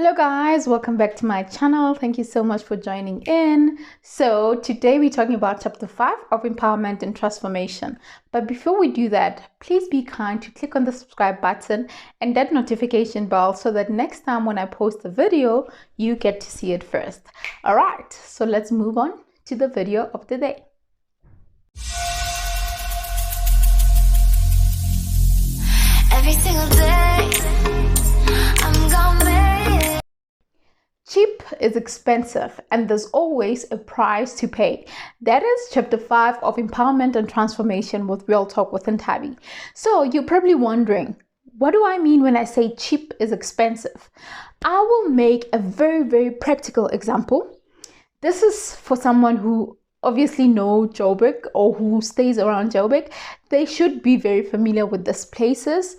Hello guys, welcome back to my channel. Thank you so much for joining in. So today we're talking about chapter 5 of empowerment and transformation. But before we do that, please be kind to click on the subscribe button and that notification bell so that next time when I post a video, you get to see it first. All right, so let's move on to the video of the day. Every single day, I'm gonna make Cheap is expensive and there's always a price to pay. That is chapter 5 of empowerment and transformation with Real Talk with Ntabi. So you're probably wondering, what do I mean when I say cheap is expensive? I will make a very practical example. This is for someone who obviously know Joburg or who stays around Joburg. They should be very familiar with these places: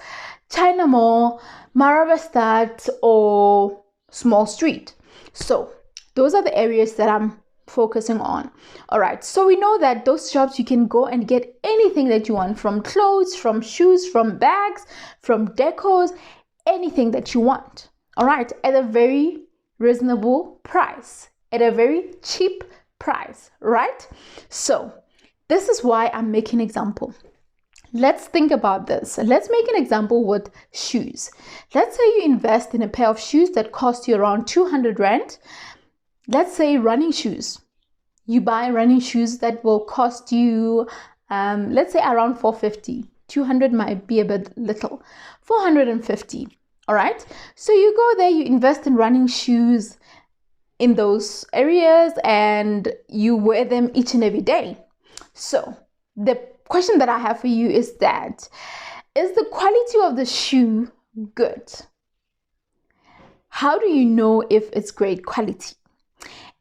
China Mall, Marabastad, or Small Street. So those are the areas that I'm focusing on. All right, so we know that those shops you can go and get anything that you want, from clothes, from shoes, from bags, from decors, anything that you want. All right, at a very reasonable price, at a very cheap price, right? So this is why I'm making an example. Let's think about this. Let's make an example with shoes. Let's say you invest in a pair of shoes that cost you around 200 Rand. Let's say running shoes. You buy running shoes that will cost you, let's say around 450. 200 might be a bit little. 450. All right. So you go there, you invest in running shoes in those areas and you wear them each and every day. So the question that I have for you is that, is the quality of the shoe good? How do you know if it's great quality?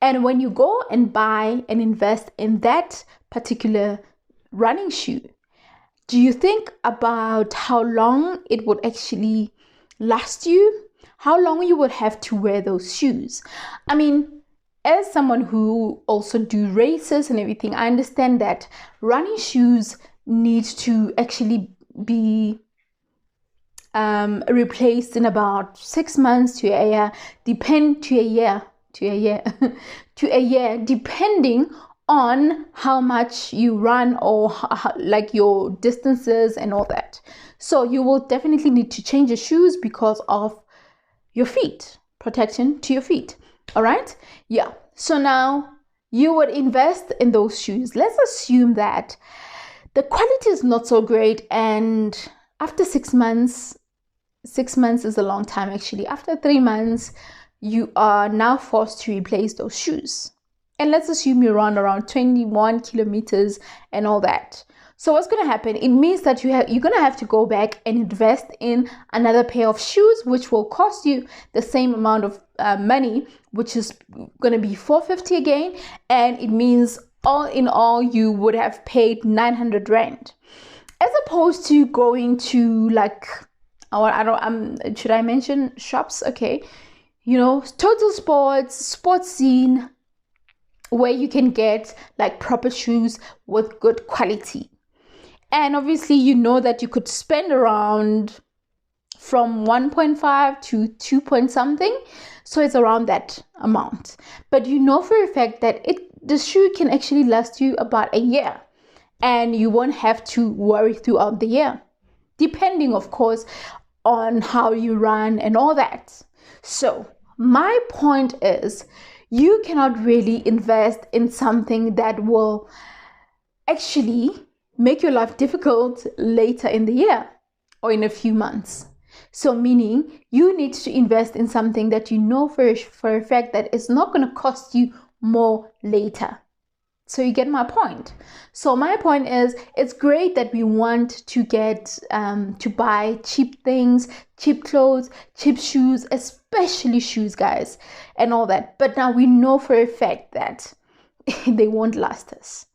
And when you go and buy and invest in that particular running shoe, do you think about how long it would actually last you? How long you would have to wear those shoes? I mean, as someone who also do races and everything, I understand that running shoes need to actually be replaced in about 6 months to a year, depending on how much you run or like your distances and all that. So you will definitely need to change your shoes because of your feet, protection to your feet. All right. Yeah. So now you would invest in those shoes. Let's assume that the quality is not so great. And after 6 months, 6 months is a long time actually. After 3 months, you are now forced to replace those shoes. And let's assume you run around 21 kilometers and all that. So what's going to happen? It means that you're going to have to go back and invest in another pair of shoes, which will cost you the same amount of money, which is going to be 450 again. And it means all in all, you would have paid 900 Rand. As opposed to going to like, should I mention shops? Okay. You know, Total Sports Scene, where you can get like proper shoes with good quality. And obviously, you know that you could spend around from 1.5 to 2 point something. So it's around that amount. But you know for a fact that the shoe can actually last you about a year. And you won't have to worry throughout the year. Depending, of course, on how you run and all that. So my point is, you cannot really invest in something that will actually make your life difficult later in the year or in a few months. So meaning you need to invest in something that you know for a fact that it's not going to cost you more later. So you get my point. So my point is, it's great that we want to get to buy cheap things, cheap clothes, cheap shoes, especially shoes, guys, and all that. But now we know for a fact that they won't last us.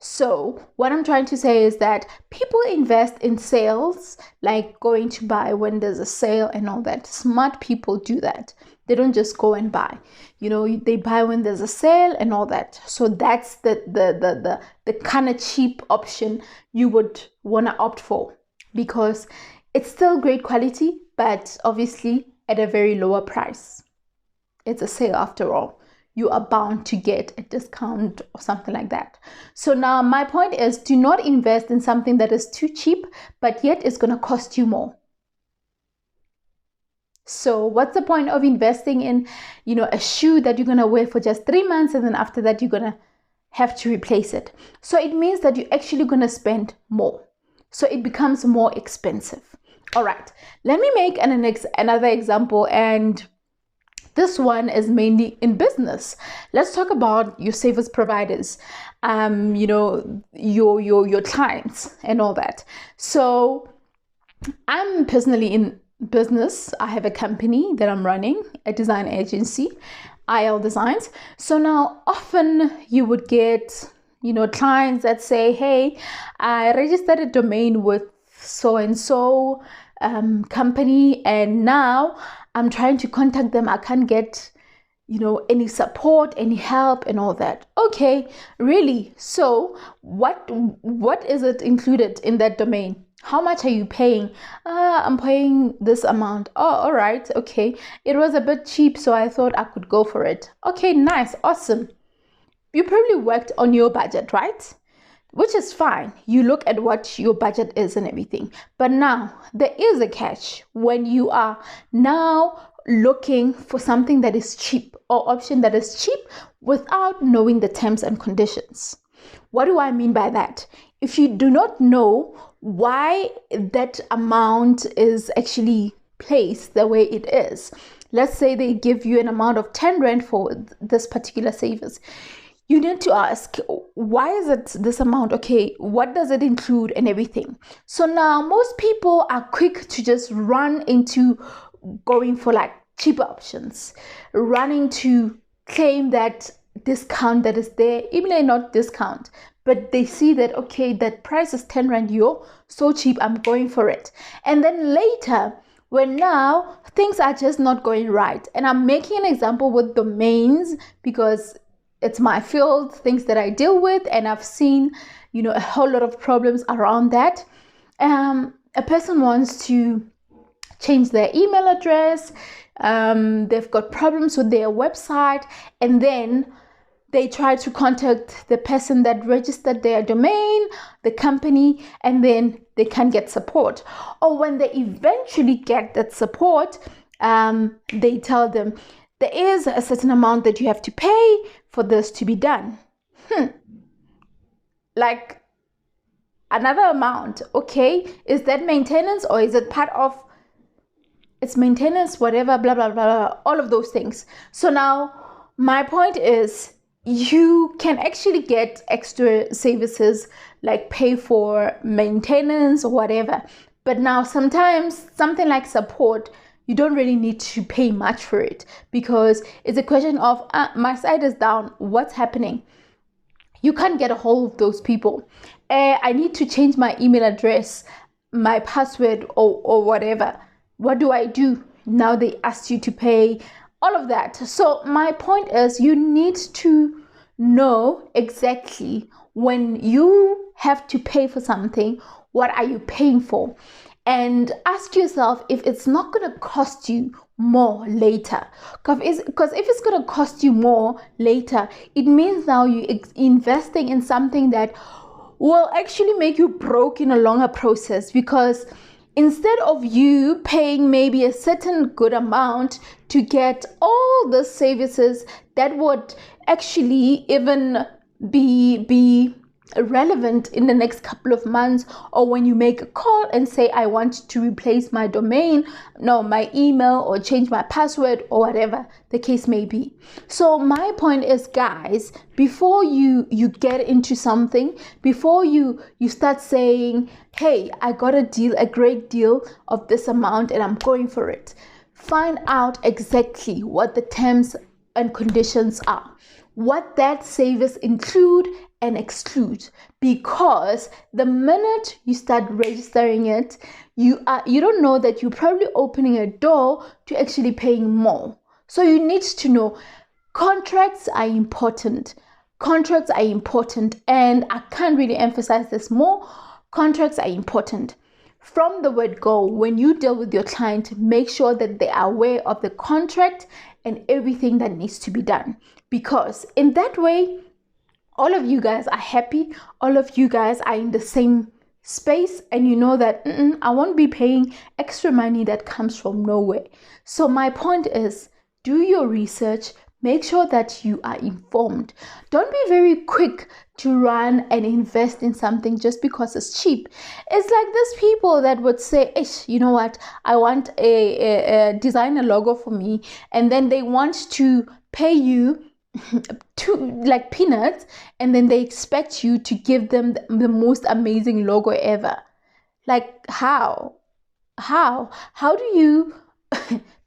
So what I'm trying to say is that people invest in sales, like going to buy when there's a sale and all that. Smart people do that. They don't just go and buy. You know, they buy when there's a sale and all that. So that's the kind of cheap option you would want to opt for, because it's still great quality, but obviously at a very lower price. It's a sale after all. You are bound to get a discount or something like that. So now my point is, do not invest in something that is too cheap, but yet it's going to cost you more. So what's the point of investing in, a shoe that you're going to wear for just 3 months, and then after that you're going to have to replace it? So it means that you're actually going to spend more. So it becomes more expensive. All right, let me make another example, and this one is mainly in business. Let's talk about your service providers, your clients and all that. So I'm personally in business. I have a company that I'm running, a design agency, IL Designs. So now often you would get, clients that say, hey, I registered a domain with so-and-so company, and now I'm trying to contact them. I can't get, any support, any help and all that. Okay, really? So what is it included in that domain? How much are you paying? I'm paying this amount. Oh, all right. Okay. It was a bit cheap, so I thought I could go for it. Okay, nice. Awesome. You probably worked on your budget, right? Which is fine. You look at what your budget is and everything. But now there is a catch when you are now looking for something that is cheap, or option that is cheap, without knowing the terms and conditions. What do I mean by that? If you do not know why that amount is actually placed the way it is, let's say they give you an amount of 10 Rand for this particular service, you need to ask, why is it this amount? Okay, what does it include and everything? So now most people are quick to just run into going for like cheaper options, running to claim that discount that is there, even though not discount, but they see that, okay, that price is 10 Rand, so cheap, I'm going for it. And then later, when now things are just not going right, and I'm making an example with domains because it's my field, things that I deal with, and I've seen, a whole lot of problems around that. A person wants to change their email address, they've got problems with their website, and then they try to contact the person that registered their domain, the company, and then they can't get support. Or when they eventually get that support, they tell them there is a certain amount that you have to pay for this to be done. Like another amount. Okay, is that maintenance, or is it part of it's maintenance, whatever, blah, blah, blah, blah, all of those things. So now my point is, you can actually get extra services like pay for maintenance or whatever. But now sometimes something like support, you don't really need to pay much for it, because it's a question of my site is down, what's happening? You can't get a hold of those people. I need to change my email address, my password, or whatever. What do? Now they ask you to pay all of that. So my point is, you need to know exactly when you have to pay for something, what are you paying for? And ask yourself if it's not going to cost you more later. Because if it's going to cost you more later, it means now you're investing in something that will actually make you broke in a longer process. Because instead of you paying maybe a certain good amount to get all the services that would actually even be relevant in the next couple of months, or when you make a call and say, I want to replace my domain, my email, or change my password, or whatever the case may be. So my point is, guys, before you get into something, before you start saying, hey, I got a great deal of this amount and I'm going for it, find out exactly what the terms and conditions are, what that service include and exclude. Because the minute you start registering it, you don't know that you're probably opening a door to actually paying more. So you need to know contracts are important. Contracts are important, and I can't really emphasize this more. Contracts are important. From the word go, when you deal with your client, make sure that they are aware of the contract and everything that needs to be done, because in that way all of you guys are happy, all of you guys are in the same space, and you know that I won't be paying extra money that comes from nowhere. So my point is, do your research, make sure that you are informed. Don't be very quick to run and invest in something just because it's cheap. It's like these people that would say, you know what, I want a design a logo for me, and then they want to pay you to like peanuts, and then they expect you to give them the most amazing logo ever. Like how do you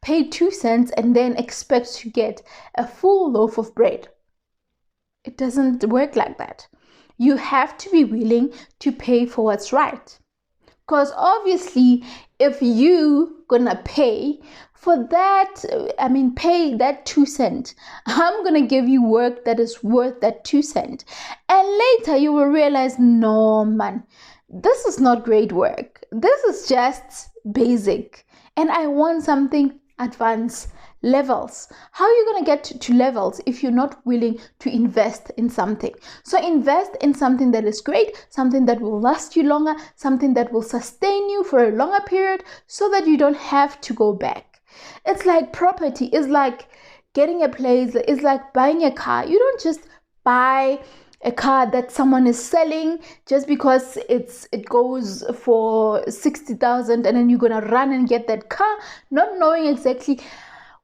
pay 2 cents and then expect to get a full loaf of bread? It doesn't work like that. You have to be willing to pay for what's right, because obviously if you gonna pay for that, pay that 2 cents, I'm gonna give you work that is worth that 2 cents, and later you will realize, no man, this is not great work, this is just basic, and I want something advanced levels. How are you going to get to levels if you're not willing to invest in something? So invest in something that is great, something that will last you longer, something that will sustain you for a longer period, so that you don't have to go back. It's like property, it's like getting a place, it's like buying a car. You don't just buy a car that someone is selling just because it goes for 60,000, and then you're gonna run and get that car, not knowing exactly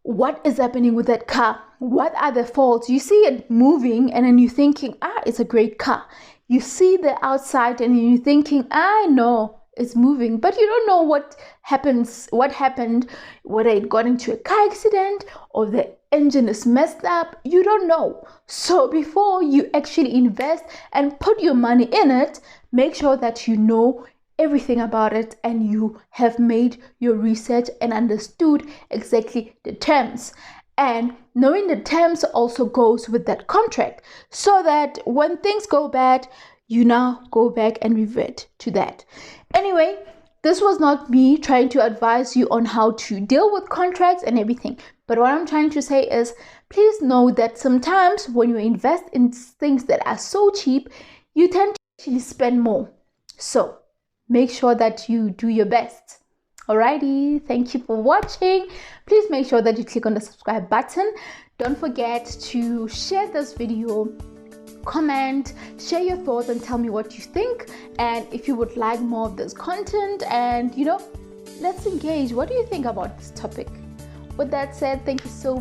what is happening with that car, what are the faults. You see it moving, and then you're thinking, it's a great car. You see the outside, and you're thinking, I know it's moving, but you don't know what happened, whether it got into a car accident or the engine is messed up. You don't know. So before you actually invest and put your money in it, make sure that you know everything about it, and you have made your research and understood exactly the terms. And knowing the terms also goes with that contract, so that when things go bad, you now go back and revert to that. Anyway, this was not me trying to advise you on how to deal with contracts and everything. But what I'm trying to say is, please know that sometimes when you invest in things that are so cheap, you tend to actually spend more. So make sure that you do your best. Alrighty, thank you for watching. Please make sure that you click on the subscribe button. Don't forget to share this video, comment, share your thoughts, and tell me what you think, and if you would like more of this content, and let's engage. What do you think about this topic? With that said, thank you so much.